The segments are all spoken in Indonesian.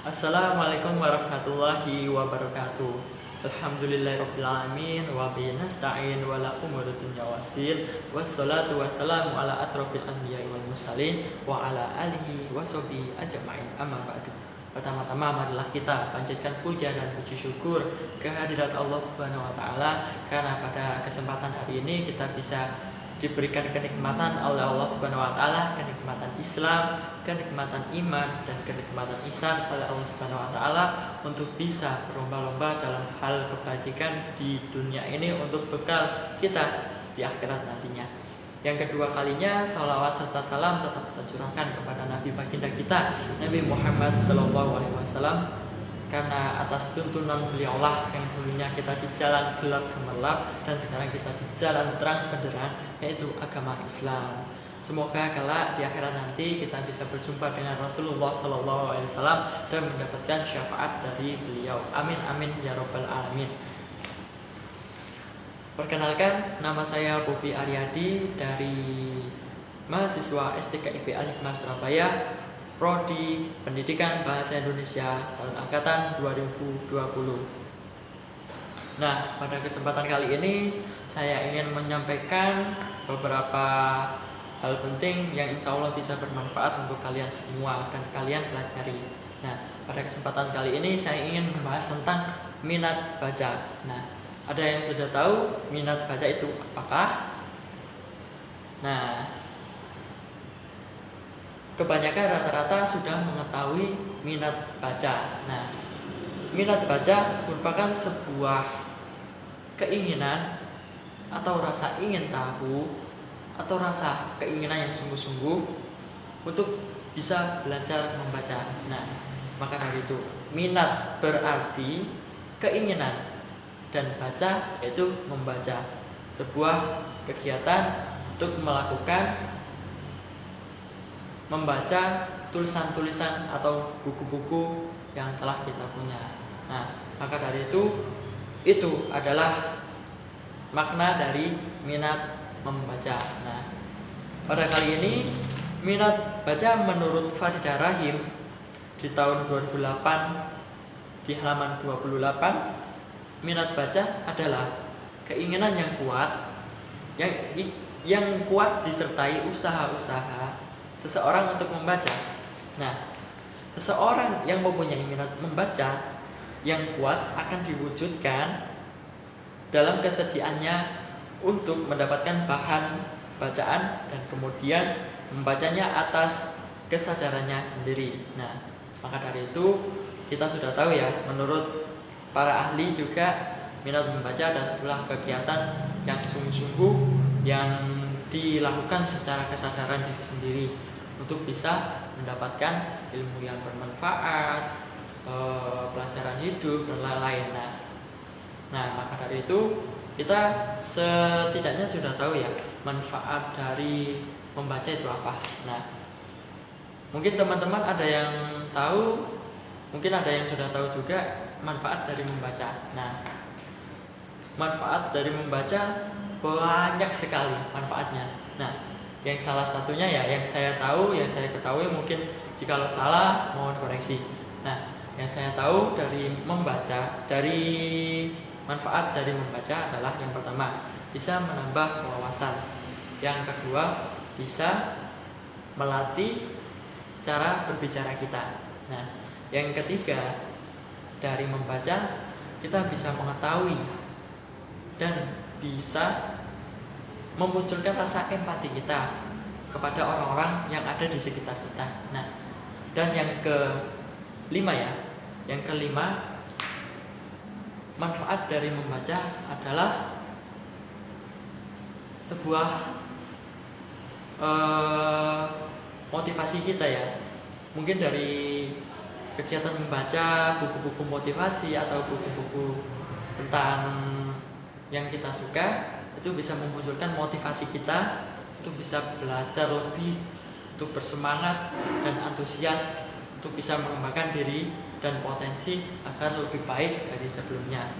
Assalamualaikum warahmatullahi wabarakatuh. Alhamdulillahirrabbilalamin. Wa bihi nasta'in wa la umuri dunya waddin. Wassalatu wassalamu ala asrofil anbiya'i wal mursalin wa ala alihi wa sahbihi ajma'in. Amma ba'du. Pertama-tama marilah kita panjatkan puja dan puji syukur kehadirat Allah Subhanahu wa taala karena pada kesempatan hari ini kita bisa diberikan kenikmatan oleh Allah Subhanahu wa taala, kenikmatan Islam, kenikmatan iman dan kenikmatan ihsan oleh Allah Subhanahu wa taala untuk bisa berlomba-lomba dalam hal kebajikan di dunia ini untuk bekal kita di akhirat nantinya. Yang kedua kalinya salawat serta salam tetap tercurahkan kepada Nabi baginda kita Nabi Muhammad SAW, karena atas tuntunan beliaulah yang dulunya kita di jalan gelap gemerlap dan sekarang kita di jalan terang benderang, yaitu agama Islam. Semoga kelak di akhirat nanti kita bisa berjumpa dengan Rasulullah SAW dan mendapatkan syafaat dari beliau. Amin amin ya robbal alamin. Perkenalkan, nama saya Bobi Aryadi dari mahasiswa STKIP Al-Hikmah Surabaya, Prodi Pendidikan Bahasa Indonesia tahun angkatan 2020. Nah, pada kesempatan kali ini saya ingin menyampaikan beberapa hal penting yang insya Allah bisa bermanfaat untuk kalian semua dan kalian pelajari. Nah, pada kesempatan kali ini saya ingin membahas tentang minat baca. Nah, ada yang sudah tahu minat baca itu apakah? Nah, kebanyakan rata-rata sudah mengetahui minat baca. Nah, minat baca merupakan sebuah keinginan atau rasa ingin tahu atau rasa keinginan yang sungguh-sungguh untuk bisa belajar membaca. Nah, maka dari itu minat berarti keinginan dan baca yaitu membaca, sebuah kegiatan untuk melakukan membaca tulisan-tulisan atau buku-buku yang telah kita punya. Nah, maka dari itu adalah makna dari minat membaca. Nah, pada kali ini minat baca menurut Faridah Rahim di tahun 2008 di halaman 28, minat baca adalah keinginan yang kuat yang kuat disertai usaha-usaha seseorang untuk membaca. Nah, seseorang yang mempunyai minat membaca yang kuat akan diwujudkan dalam kesediaannya untuk mendapatkan bahan bacaan dan kemudian membacanya atas kesadarannya sendiri. Nah, maka dari itu kita sudah tahu ya, menurut para ahli juga minat membaca adalah sebuah kegiatan yang sungguh-sungguh yang dilakukan secara kesadaran diri sendiri untuk bisa mendapatkan ilmu yang bermanfaat, pelajaran hidup dan lain-lain. Nah, maka dari itu kita setidaknya sudah tahu ya manfaat dari membaca itu apa. Nah, mungkin teman-teman ada yang tahu, mungkin ada yang sudah tahu juga manfaat dari membaca. Nah, manfaat dari membaca banyak sekali manfaatnya. Nah, yang salah satunya ya yang saya tahu, yang saya ketahui, mungkin jikalau salah mohon koreksi. Nah, yang saya tahu dari membaca, dari manfaat dari membaca adalah yang pertama, bisa menambah wawasan. Yang kedua, bisa melatih cara berbicara kita. Nah, yang ketiga, dari membaca kita bisa mengetahui dan bisa memunculkan rasa empati kita kepada orang-orang yang ada di sekitar kita. Nah, dan yang kelima ya, yang kelima, manfaat dari membaca adalah sebuah motivasi kita ya. Mungkin dari kegiatan membaca buku-buku motivasi atau buku-buku tentang yang kita suka, itu bisa memunculkan motivasi kita untuk bisa belajar lebih, untuk bersemangat dan antusias untuk bisa mengembangkan diri dan potensi agar lebih baik dari sebelumnya.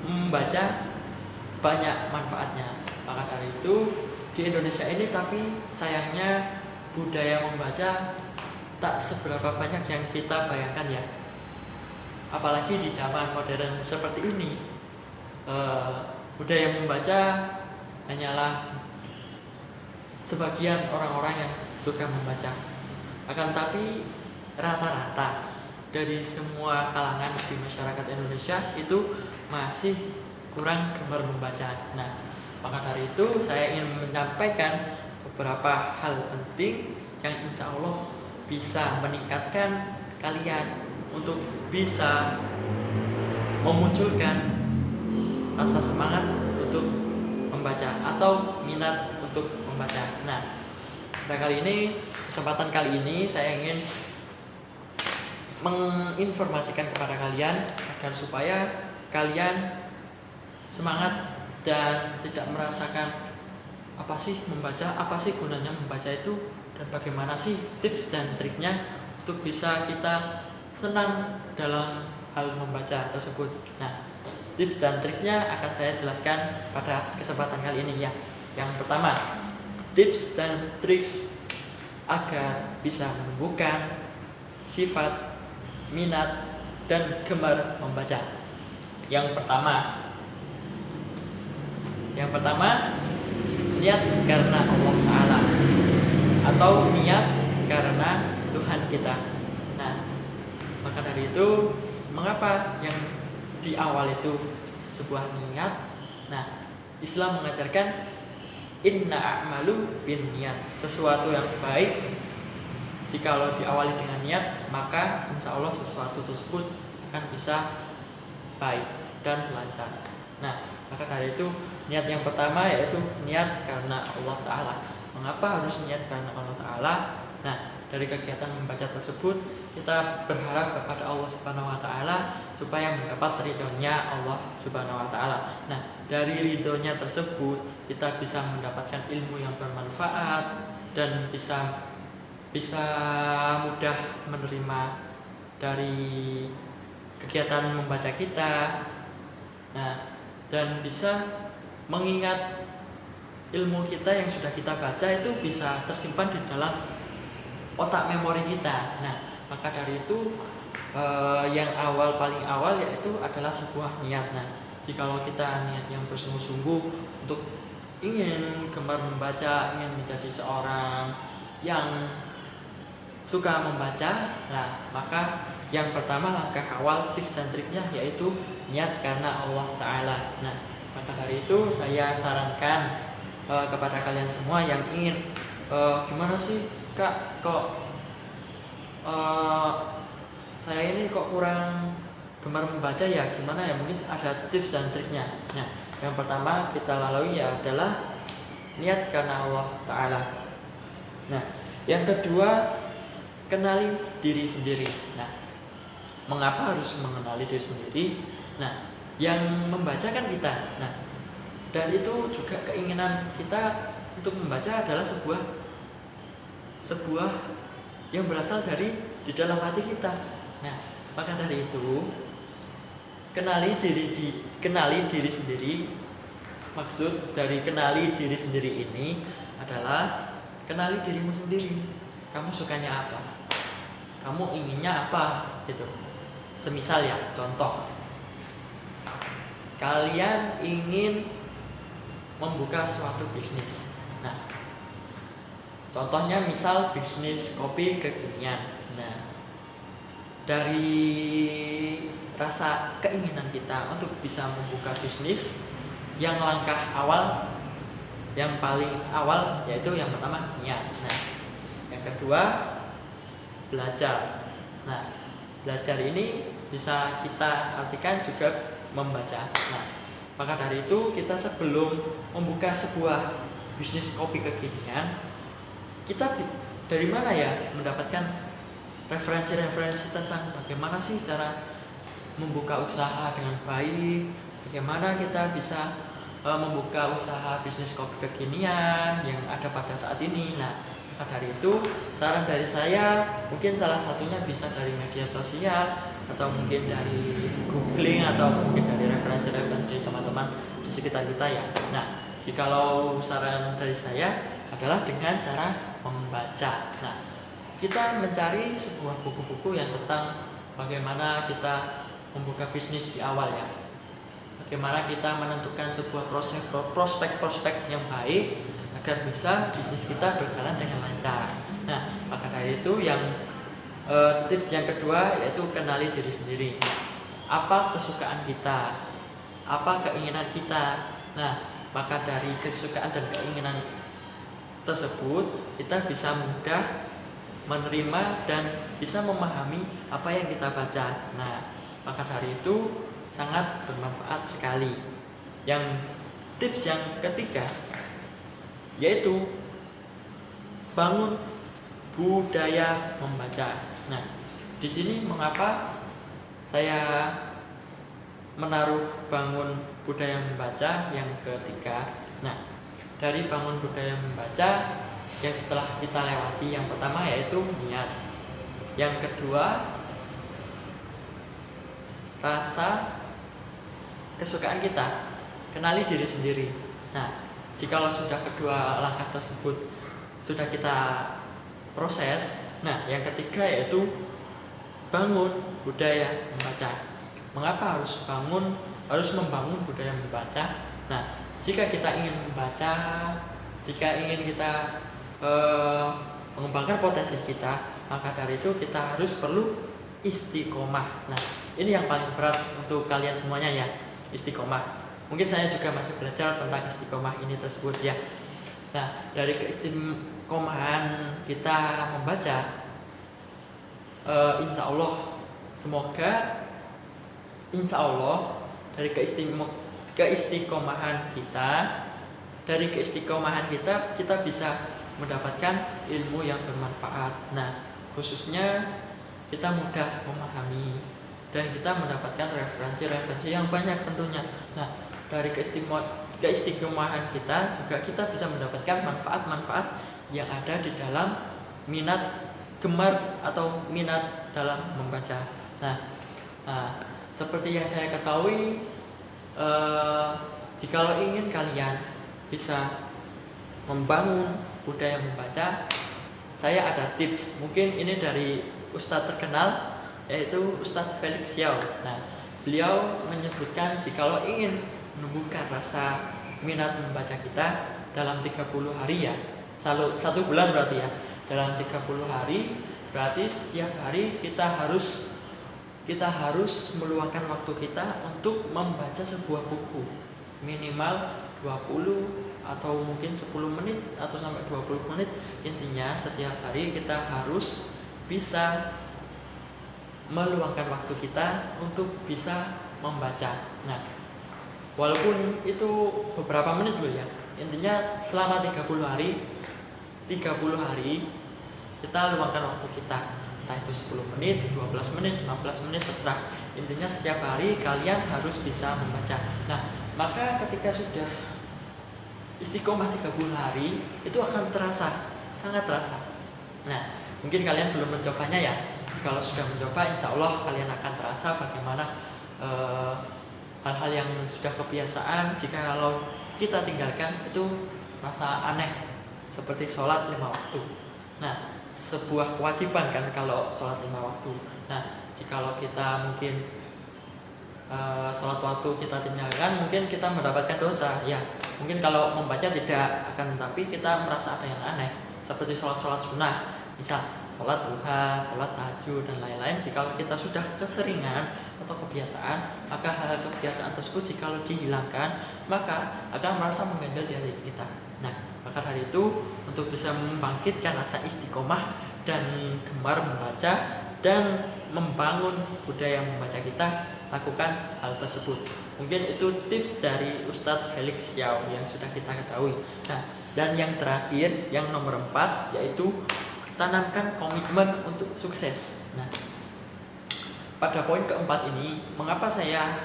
Membaca banyak manfaatnya. Maka dari itu di Indonesia ini tapi sayangnya budaya membaca tak seberapa banyak yang kita bayangkan ya. Apalagi di zaman modern seperti ini, budaya membaca hanyalah sebagian orang-orang yang suka membaca. Akan tapi rata-rata dari semua kalangan di masyarakat Indonesia itu masih kurang gemar membaca. Nah, maka dari itu saya ingin menyampaikan beberapa hal penting yang insya Allah bisa meningkatkan kalian untuk bisa memunculkan rasa semangat untuk membaca atau minat untuk membaca. Nah, pada kesempatan kali ini saya ingin menginformasikan kepada kalian agar supaya kalian semangat dan tidak merasakan apa sih membaca, apa sih gunanya membaca itu, dan bagaimana sih tips dan triknya untuk bisa kita senang dalam hal membaca tersebut. Nah, tips dan triknya akan saya jelaskan pada kesempatan kali ini ya. Yang pertama, tips dan trik agar bisa menumbuhkan sifat minat dan gemar membaca. Yang pertama, niat karena Allah Ta'ala atau niat karena Tuhan kita. Nah, maka dari itu mengapa yang di awal itu sebuah niat? Nah, Islam mengajarkan inna a'malu bin niat, sesuatu yang baik jikalau diawali dengan niat, maka insya Allah sesuatu tersebut akan bisa baik dan lancar. Nah, maka dari itu niat yang pertama yaitu niat karena Allah Ta'ala. Mengapa harus niat karena Allah Ta'ala? Nah, dari kegiatan membaca tersebut kita berharap kepada Allah Subhanahu Wa Ta'ala supaya mendapat ridhonya Allah Subhanahu Wa Ta'ala. Nah, dari ridhonya tersebut kita bisa mendapatkan ilmu yang bermanfaat dan bisa mudah menerima dari kegiatan membaca kita. Nah, dan bisa mengingat ilmu kita yang sudah kita baca itu bisa tersimpan di dalam otak memori kita. Nah, maka dari itu yang paling awal yaitu adalah sebuah niat. Nah, jikalau kita niat yang bersungguh-sungguh untuk ingin gemar membaca, ingin menjadi seorang yang suka membaca, nah maka yang pertama langkah awal tips dan triknya yaitu niat karena Allah Ta'ala. Nah, maka dari itu saya sarankan kepada kalian semua yang ingin gimana sih Kak, kok saya ini kok kurang gemar membaca ya, gimana ya, mungkin ada tips dan triknya. Nah, yang pertama kita lalui ya adalah niat karena Allah Ta'ala. Nah, yang kedua, kenali diri sendiri. Nah, mengapa harus mengenali diri sendiri? Nah, yang membaca kan kita. Nah, dan itu juga keinginan kita untuk membaca adalah sebuah yang berasal dari di dalam hati kita. Nah, maka dari itu kenali diri sendiri. Maksud dari kenali diri sendiri ini adalah kenali dirimu sendiri. Kamu sukanya apa? Kamu inginnya apa? Gitu. Semisal ya, contoh, kalian ingin membuka suatu bisnis. Nah, contohnya misal bisnis kopi kekinian. Nah, dari rasa keinginan kita untuk bisa membuka bisnis, yang langkah awal, yang paling awal yaitu yang pertama niat. Nah, yang kedua belajar. Nah, belajar ini bisa kita artikan juga membaca. Nah, maka dari itu kita sebelum membuka sebuah bisnis kopi kekinian, kita dari mana ya mendapatkan referensi-referensi tentang bagaimana sih cara membuka usaha dengan baik, bagaimana kita bisa membuka usaha bisnis kopi kekinian yang ada pada saat ini. Nah, maka dari itu saran dari saya mungkin salah satunya bisa dari media sosial atau mungkin dari googling atau mungkin dari referensi-referensi teman-teman di sekitar kita ya. Nah, jikalau saran dari saya adalah dengan cara membaca. Nah, kita mencari sebuah buku-buku yang tentang bagaimana kita membuka bisnis di awal ya. Bagaimana kita menentukan sebuah prospek-prospek yang baik agar bisa bisnis kita berjalan dengan lancar. Nah, maka dari itu tips yang kedua yaitu kenali diri sendiri. Apa kesukaan kita? Apa keinginan kita? Nah, maka dari kesukaan dan keinginan tersebut kita bisa mudah menerima dan bisa memahami apa yang kita baca. Nah, maka dari itu sangat bermanfaat sekali. Tips yang ketiga yaitu bangun budaya membaca. Nah, di sini mengapa saya menaruh bangun budaya membaca yang ketiga? Nah, dari bangun budaya membaca yang setelah kita lewati, yang pertama yaitu niat, yang kedua rasa kesukaan kita, kenali diri sendiri. Nah, jikalau sudah kedua langkah tersebut sudah kita proses, nah yang ketiga yaitu bangun budaya membaca. Mengapa harus membangun budaya membaca? Nah, jika kita ingin membaca, jika ingin kita mengembangkan potensi kita, maka dari itu kita harus perlu istiqomah. Nah, ini yang paling berat untuk kalian semuanya ya, istiqomah. Mungkin saya juga masih belajar tentang istiqomah ini tersebut ya. Nah, dari keistiqomahan kita membaca, insya Allah dari keistiqomahan kita, kita bisa mendapatkan ilmu yang bermanfaat. Nah, khususnya kita mudah memahami dan kita mendapatkan referensi yang banyak tentunya. Nah, dari keistiqomahan kita juga kita bisa mendapatkan manfaat-manfaat yang ada di dalam gemar atau minat dalam membaca. Nah, seperti yang saya ketahui, jikalau ingin kalian bisa membangun budaya membaca, saya ada tips. Mungkin ini dari Ustadz terkenal, yaitu Ustadz Felix Xiao. Nah, beliau menyebutkan jikalau ingin menumbuhkan rasa minat membaca kita dalam 30 hari ya, 1 bulan berarti ya. Dalam 30 hari berarti setiap hari kita harus meluangkan waktu kita untuk membaca sebuah buku minimal 20 atau mungkin 10 menit atau sampai 20 menit. Intinya setiap hari kita harus bisa meluangkan waktu kita untuk bisa membaca. Nah, walaupun itu beberapa menit loh ya, intinya selama 30 hari kita luangkan waktu kita, entah itu 10 menit, 12 menit, 15 menit, terserah. Intinya setiap hari kalian harus bisa membaca. Nah, maka ketika sudah istiqomah 30 hari, itu akan sangat terasa. Nah, mungkin kalian belum mencobanya ya. Kalau sudah mencoba, insya Allah kalian akan terasa bagaimana hal-hal yang sudah kebiasaan, jika kalau kita tinggalkan itu masa aneh, seperti sholat 5 waktu. Nah, sebuah kewajiban kan kalau sholat 5 waktu. Nah, jikalau kita mungkin sholat waktu kita tinggalkan, mungkin kita mendapatkan dosa ya. Mungkin kalau membaca tidak akan, tapi kita merasa ada yang aneh, seperti sholat sunnah, misal sholat duha, sholat tahajud dan lain-lain. Jikalau kita sudah keseringan atau kebiasaan, maka hal kebiasaan tersebut jikalau dihilangkan, maka akan merasa mengganjal di hati kita. Nah, maka dari itu untuk bisa membangkitkan rasa istiqomah dan gemar membaca dan membangun budaya membaca kita, lakukan hal tersebut. Mungkin itu tips dari Ustadz Felix Xiao yang sudah kita ketahui. Nah, dan yang terakhir, yang nomor 4, yaitu tanamkan komitmen untuk sukses. Nah, pada poin keempat ini, mengapa saya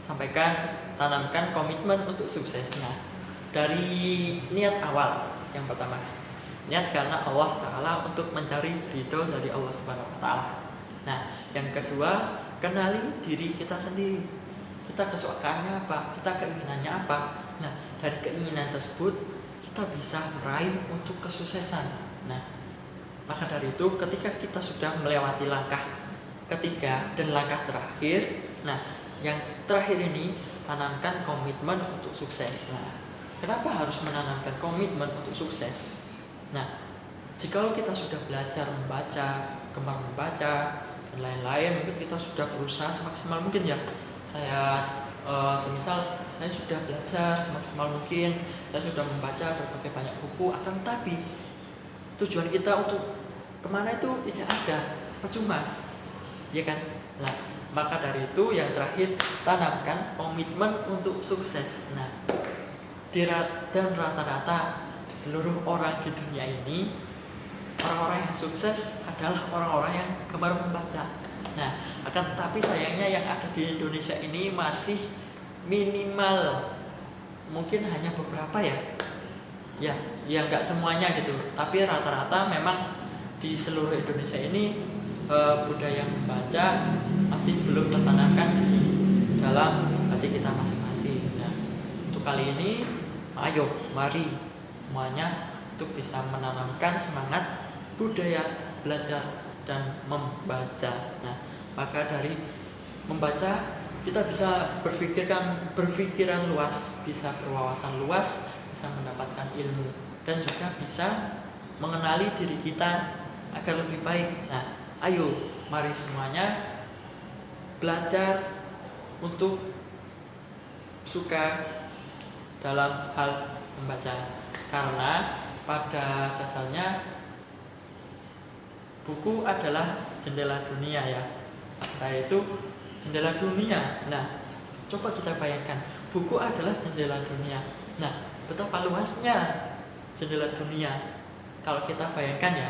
sampaikan tanamkan komitmen untuk sukses? Nah, dari niat awal, yang pertama, niat karena Allah Ta'ala untuk mencari ridho dari Allah Subhanahu Wa Ta'ala. Nah, yang kedua, kenali diri kita sendiri. Kita kesukaannya apa? Kita keinginannya apa? Nah, dari keinginan tersebut kita bisa meraih untuk kesuksesan. Nah, Maka dari itu ketika kita sudah melewati langkah ketiga dan langkah terakhir, nah yang terakhir ini tanamkan komitmen untuk sukses. Nah, kenapa harus menanamkan komitmen untuk sukses? Nah, jikalau kita sudah belajar membaca, gemar membaca dan lain-lain, mungkin kita sudah berusaha semaksimal mungkin ya. Semisal saya sudah belajar semaksimal mungkin, saya sudah membaca berbagai banyak buku, akan tetapi tujuan kita untuk kemana itu tidak ada, percuma, ya kan? Nah, maka dari itu yang terakhir tanamkan komitmen untuk sukses. Nah, dan rata-rata di seluruh orang di dunia ini, orang-orang yang sukses adalah orang-orang yang gemar membaca. Nah, akan tetapi sayangnya yang ada di Indonesia ini masih minimal, mungkin hanya beberapa ya nggak semuanya gitu, tapi rata-rata memang di seluruh Indonesia ini budaya membaca masih belum tertanamkan di dalam hati kita masing-masing. Nah, untuk kali ini mari semuanya untuk bisa menanamkan semangat budaya belajar dan membaca. Nah, maka dari membaca kita bisa berpikiran luas, bisa berwawasan luas, bisa mendapatkan ilmu, dan juga bisa mengenali diri kita agar lebih baik. Nah, ayo mari semuanya belajar untuk suka dalam hal membaca, karena pada dasarnya buku adalah jendela dunia ya. Yaitu jendela dunia. Nah, coba kita bayangkan, buku adalah jendela dunia. Nah, betapa luasnya jendela dunia kalau kita bayangkan ya.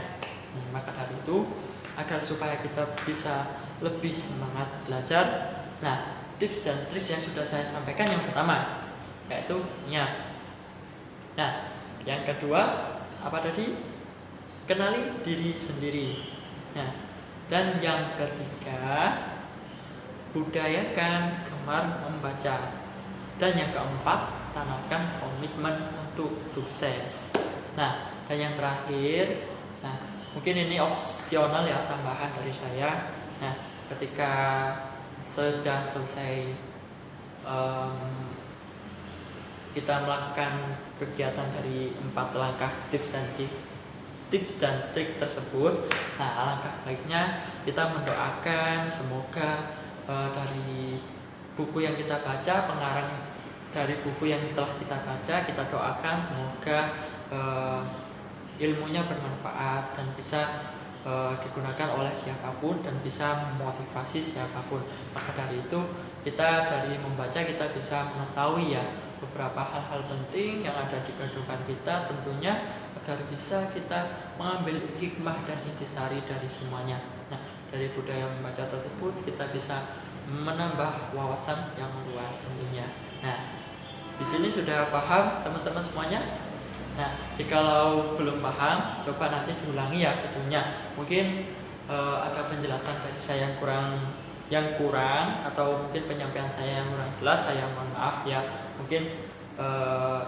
Maka dari itu, agar supaya kita bisa lebih semangat belajar, nah, tips dan trik yang sudah saya sampaikan yang pertama yaitu niat. Nah, yang kedua apa tadi? Kenali diri sendiri. Nah, dan yang ketiga, budayakan gemar membaca. Dan yang keempat, tanamkan komitmen untuk sukses. Nah, dan yang terakhir, nah mungkin ini opsional ya, tambahan dari saya. Nah, ketika sudah selesai kita melakukan kegiatan dari 4 langkah tips dan trik tersebut, nah alangkah baiknya kita mendoakan semoga dari buku yang kita baca, pengarang dari buku yang telah kita baca, kita doakan semoga ilmunya bermanfaat dan bisa digunakan oleh siapapun dan bisa memotivasi siapapun. Maka dari itu, kita dari membaca kita bisa mengetahui ya beberapa hal-hal penting yang ada di kehidupan kita, tentunya agar bisa kita mengambil hikmah dan intisari dari semuanya. Nah, dari budaya membaca tersebut kita bisa menambah wawasan yang luas tentunya. Nah, di sini sudah paham teman-teman semuanya? Nah, jikalau belum paham, coba nanti diulangi ya videonya. Mungkin ada penjelasan dari saya yang kurang atau mungkin penyampaian saya yang kurang jelas, saya mohon maaf ya. Mungkin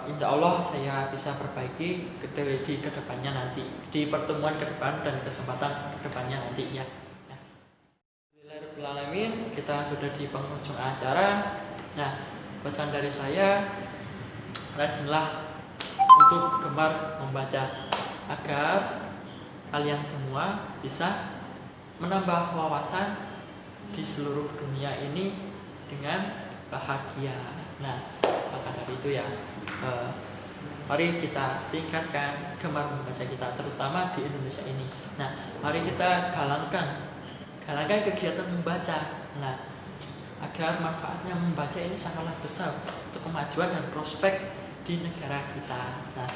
insya Allah saya bisa perbaiki di kedepannya nanti, di pertemuan ke depan dan kesempatan kedepannya nanti ya. Alhamdulillahirrahmanirrahim, kita sudah di penghujung acara. Nah, pesan dari saya, rajinlah untuk gemar membaca agar kalian semua bisa menambah wawasan di seluruh dunia ini dengan bahagia. Nah, maka dari itu ya, mari kita tingkatkan gemar membaca kita, terutama di Indonesia ini. Nah, mari kita galangkan kegiatan membaca. Nah, agar manfaatnya membaca ini sangatlah besar untuk kemajuan dan prospek di negara kita. Nah,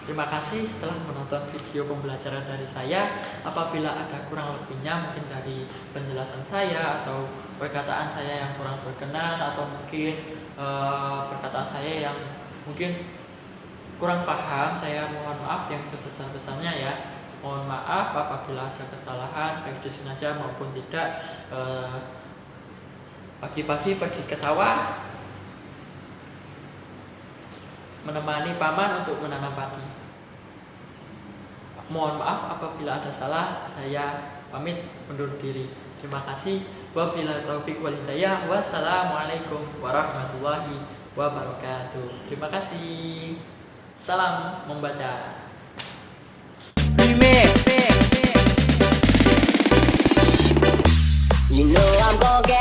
terima kasih telah menonton video pembelajaran dari saya. Apabila ada kurang lebihnya mungkin dari penjelasan saya atau perkataan saya yang kurang berkenan, atau mungkin perkataan saya yang mungkin kurang paham, saya mohon maaf yang sebesar-besarnya ya. Mohon maaf apabila ada kesalahan baik disengaja maupun tidak. Pagi-pagi pergi ke sawah menemani paman untuk menanam padi. Mohon maaf apabila ada salah, saya pamit undur diri. Terima kasih. Wabillahi taufiq wal hidayah. Wassalamualaikum warahmatullahi wabarakatuh. Terima kasih. Salam membaca. You know I'm gonna get